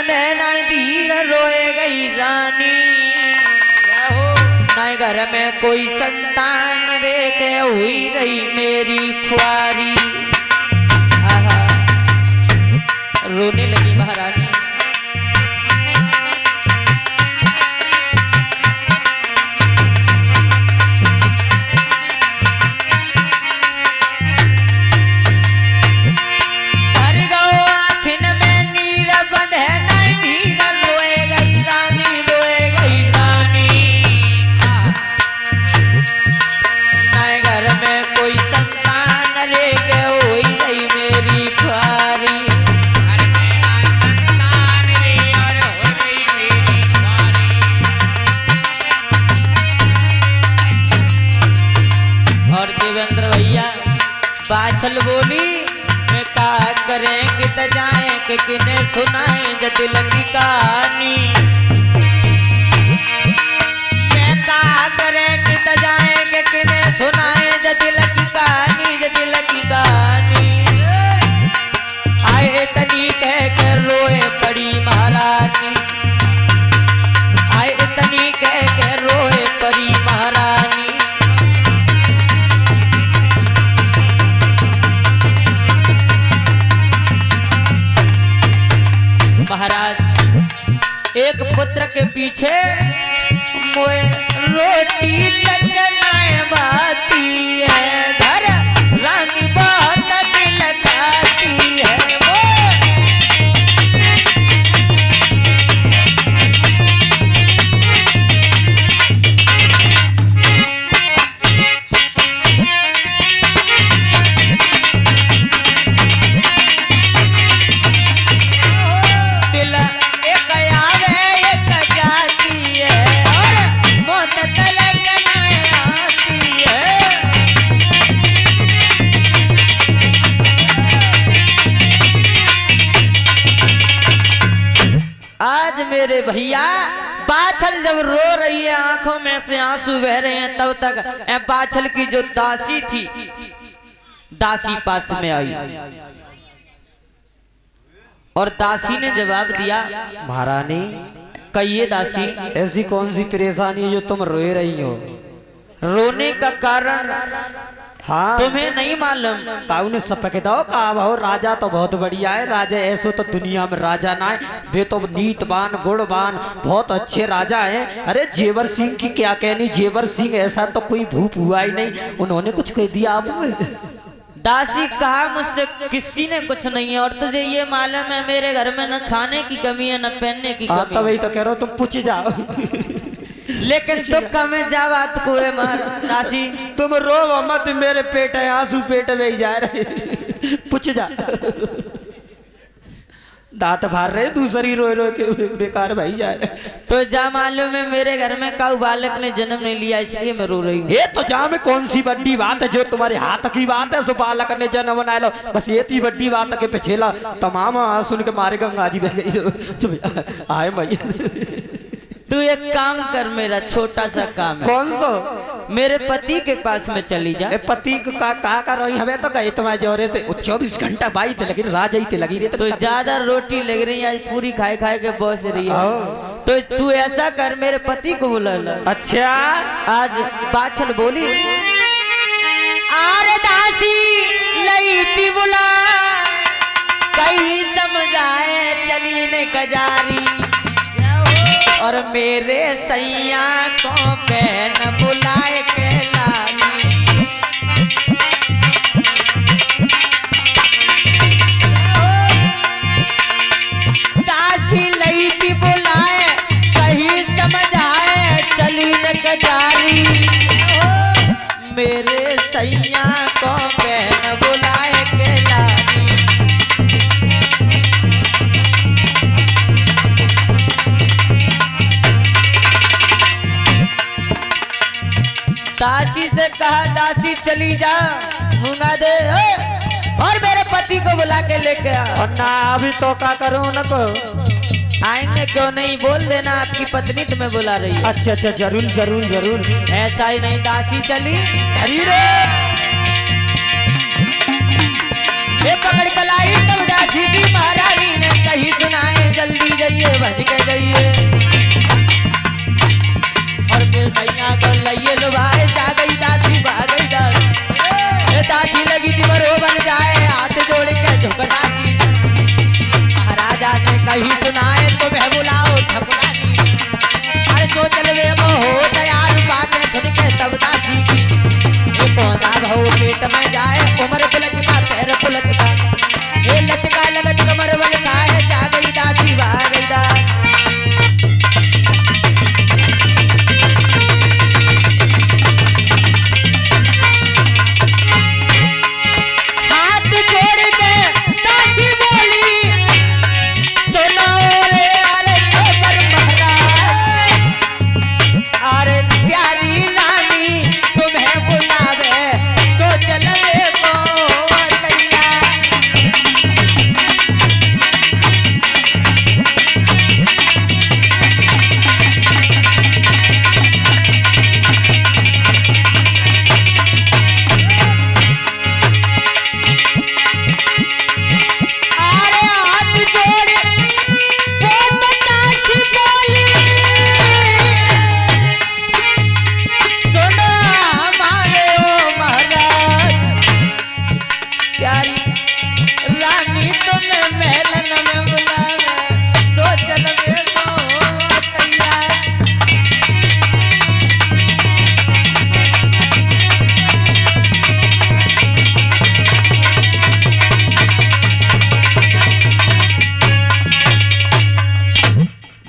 बंधे नाई धीर रोए गई रानी। नाई घर में कोई संतान रे के हुई रही मेरी खुआरी। आहा रोने लगी महारानी। बाछल बोली मैं का करेंगे त जाए कि किने सुनाए ज दिल की कहानी। मैं का करेंगे त जाए कि किने सुनाए ज दिल की कहानी, ज दिल की कहानी। आए तनी कह कर रोए पड़ी महारानी। आए तनी कह कर रोए पड़ी महारानी। महाराज एक पुत्र के पीछे मोए रोटी तक नाय बाती है, घर रानी बहुत दिल खाती है वो। आज मेरे भैया बाछल जब रो रही है, आंखों में से आंसू बह रहे हैं, तब तक बाछल की जो दासी थी, दासी पास में आई और दासी ने जवाब दिया, महारानी कहिए दासी, ऐसी कौन सी परेशानी है जो तुम रो रही हो? रोने का कारण हाँ तुम्हें नहीं मालूम? काऊ ने सपके दो का भाव राजा तो बहुत बढ़िया है, राजा ऐसो तो दुनिया में राजा ना है, वे तो नीतवान गुणवान बहुत अच्छे राजा हैं। अरे जेवर सिंह की क्या कहनी, जेवर सिंह ऐसा तो कोई भूप हुआ ही नहीं, उन्होंने कुछ कह दिया आप? दासी कहा मुझसे किसी ने कुछ नहीं है, और तुझे ये मालूम है मेरे घर में न खाने की कमी है न पहनने की कमी। तो वही तो कह रहा हूँ, तुम पूछ जाओ। लेकिन दुख में जा बात को है दासी, तुम रो मत, मेरे पेट है आंसू पेट में ही जा रहे। पूछ जा। दांत फाड़ रहे दूसरी रो रो के बेकार भाई जा रहे। तो जा मालूम है मेरे घर में काऊ बालक ने जन्म नहीं लिया, इसलिए मैं रो रही हूँ। ये तो जा में कौन सी बड़ी बात है जो तुम्हारे हाथ की बात है, सो बालक ने जन्म बना लो, बस ये थी बड़ी बात के पिछेला तमाम सुन के मारे गंगा जी बह गई। आए भैया तू एक काम कर, मेरा छोटा सा काम है। कौन सा? मेरे पति के पास में चली जा। पति का कर रही हमें तो गए तुम्हारे जोरे थे 24 घंटा बाई थे, लेकिन राजा ही थे लगी रही तो ज्यादा रोटी लग रही है, आज पूरी खाए खाए के बस रही है। तो तू ऐसा कर, मेरे पति को बुला ला। अच्छा आज बाछल बोली, आरे दासी लई थी बुला, कहीं समझाए चली ने गजारी, और मेरे सैया को बहन बुलाए के लानी। दासी लई थी बुलाए, कहीं समझ आए चली न गजारी, मेरे सैया को बहन बुलाए के लानी। दासी से कहा, दासी चली जा, मूंगा दे और मेरे पति को बुला के लेके आ। और ना अभी तो क्या करूं न को आएंगे क्यों नहीं, बोल देना आपकी पत्नी तुम्हें बुला रही है। अच्छा अच्छा जरूर जरूर जरूर। ऐसा ही नहीं, दासी चली, अरे रे ये पकड़ कलाई तब दासी की महारानी ने कही सुनाए जल्दी जाइए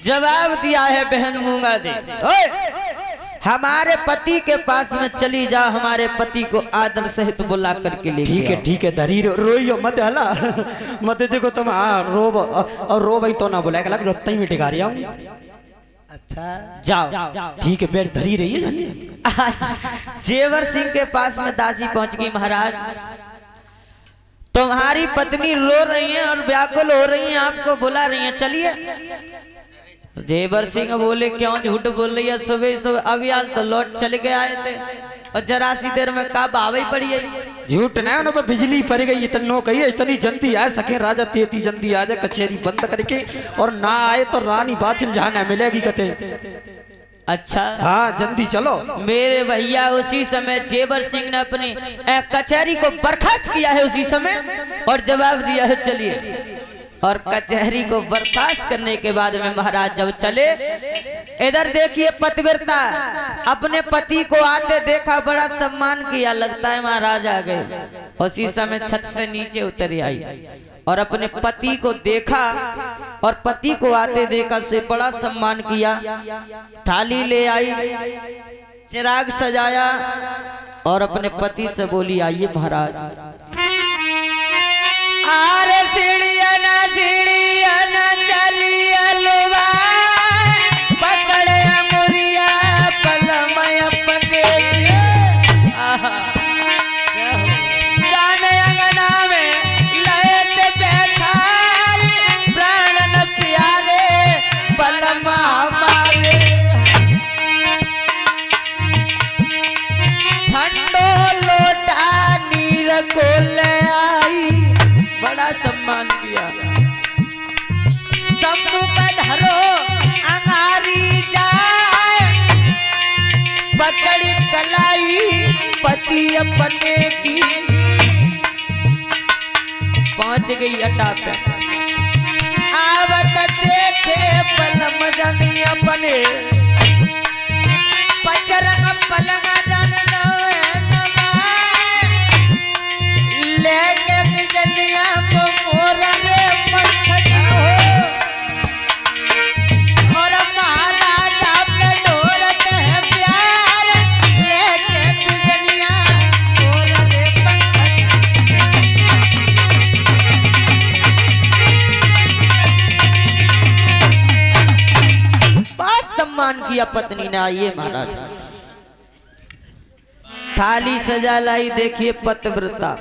जवाब दिया है बहन मूंगा दे। ओए हमारे पति के पास में चली जा, हमारे पति को आदर सहित बुला करके ले। ठीक है धरी रोइयो मत हला मत देखो तुम रोब और रो भाई तो ना बुलाए लग रोता ही मिटे गारिया हूं। अच्छा जाओ ठीक है बैठ धरी रही है। आज जेवर सिंह के पास में दासी पहुंच गई। महाराज तुम्हारी पत्नी रो रही है और व्याकुल हो रही है, आपको बुला रही है, चलिए। जेवर सिंह बोले क्यों झूठ बोल रही है, सुबह सुबह अभी आज तो लौट चले के आए थे और जरा सी देर में का बावई पड़ी है। झूठ ना उन पर बिजली पड़ गई इतनो कही इतनी जल्दी आए सके राजा तेती जल्दी आ जाए कचहरी बंद करके और ना आए तो रानी बाचिल जहाँ न मिलेगी कते। अच्छा हाँ जल्दी चलो। मेरे भैया उसी समय जेवर सिंह ने अपनी कचहरी को बर्खास्त किया है उसी समय और जवाब दिया है चलिए। और कचहरी को बर्खास्त करने के बाद में महाराज जब चले, इधर देखिए पतिव्रता अपने पति को आते देखा, बड़ा सम्मान किया, लगता है महाराज आ गए। उसी समय छत से नीचे उतर आई और अपने पति को देखा और पति को आते देखा से बड़ा सम्मान किया। थाली ले आई, चिराग सजाया और अपने पति से बोली आइए महाराज। आरे सीढ़िया ना चलिया लुवा पकड़े मुरिया पलमय अपने जाने अंगना में लयत बैठा प्राण न प्यारे पलमा हमारे ठंडो लोटा नीर को ले आई, बड़ा सम्मान किया। सम्मुख धरो अंगारी जाए पकड़ी कलाई पति अपने की, पहुंच गई अटा पे। आवत देखे पलम जनी अपने पचरंग पलंग जन लेके बिजलिया को मोरा रे पंखड़ा हो और महाराजा पे ढोरत है प्यार लेके बिजलिया मोरा रे पंखड़ा। बहुत सम्मान किया पत्नी ने। आइए महाराज थाली सजा लाई, देखिए पतिव्रता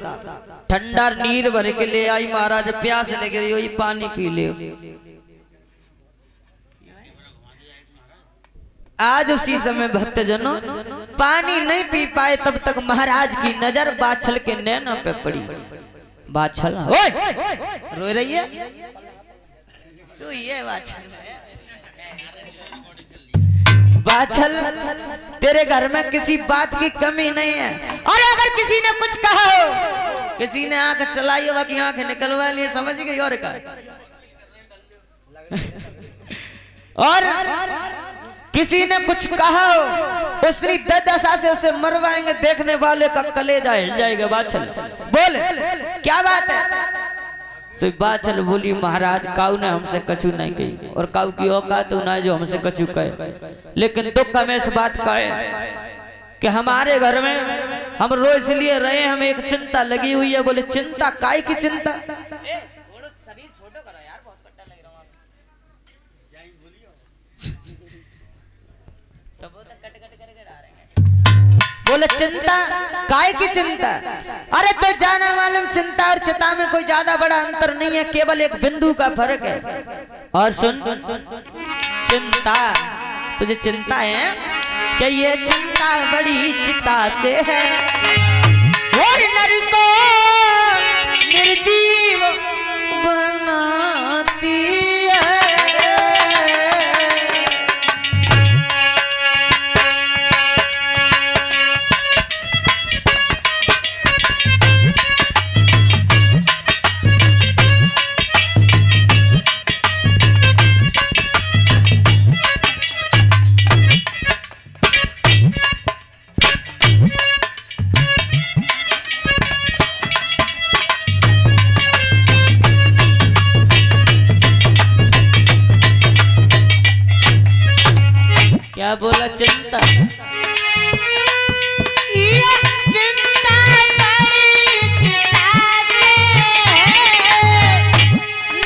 ठंडा नीर भर के ले आई। महाराज प्यास लग रही हो ये पानी पी ले। आज उसी समय भक्तजनों पानी नहीं पी पाए तब तक महाराज की नजर बाछल के नैना पे पड़ी। बाछल रो रही है तो ये बाछल तेरे घर में किसी बात की कमी नहीं है, और अगर किसी ने कुछ कहा हो, किसी ने आंख चलाई हो कि आंख निकलवा लिए, समझ गई और का और किसी ने कुछ कहा हो उसकी दशा से उसे मरवाएंगे, देखने वाले का कलेजा हिल जाएगा। बाछल बोल क्या बात है। बाछल बोली महाराज काऊ ने हमसे कछु नहीं कही और काऊ की औकात तो ना जो हमसे कछु कहे, लेकिन दुख हमें इस बात का है कि हमारे घर में हम रोज इसलिए रहे, हमें एक चिंता लगी हुई है। बोले चिंता काय की चिंता। बोले चिंता काय की चिंता। अरे तो जाना मालूम चिंता और चिता में कोई ज्यादा बड़ा अंतर नहीं है, केवल एक बिंदु का फर्क है। और सुन चिंता तुझे चिंता है कि ये चिंता बड़ी चिता से है और नर को निर्जीव बनाती है। क्या बोला चिंता? ये चिंता बड़ी चिता से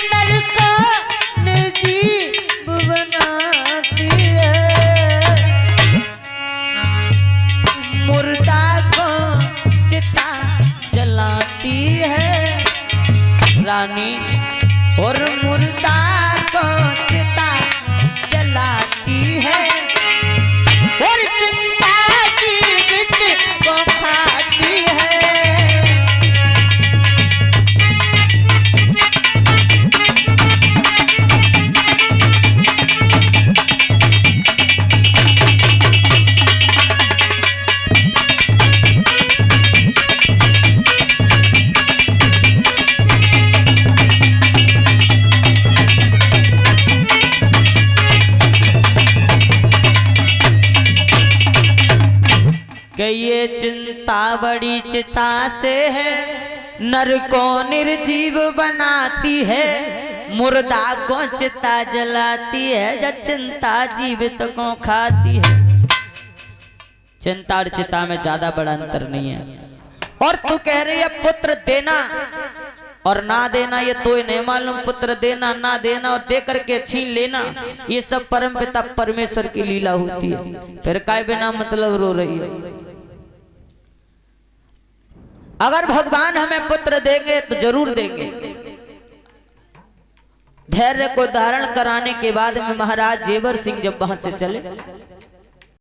नर को नजीब बनाती है, मुर्दा को चिता जलाती है रानी, और मुर्दा को चिता जलाती है, और चिंता जीवित को खाती है। कि ये चिंता बड़ी चिता से है, नर को निर्जीव बनाती है, मुर्दा को चिता जलाती है, जब चिंता जीवित को खाती है। चिंता और चिता में ज्यादा बड़ा अंतर नहीं है। और तू कह रही है पुत्र देना और ना देना, ये तो नहीं मालूम, पुत्र देना ना देना और दे करके छीन लेना, ये सब परमपिता परमेश्वर की लीला होती है। फिर काय बिना मतलब रो रही है? अगर भगवान हमें पुत्र देंगे तो जरूर देंगे। धैर्य को धारण कराने के बाद में महाराज जेवर सिंह जब वहां से चले,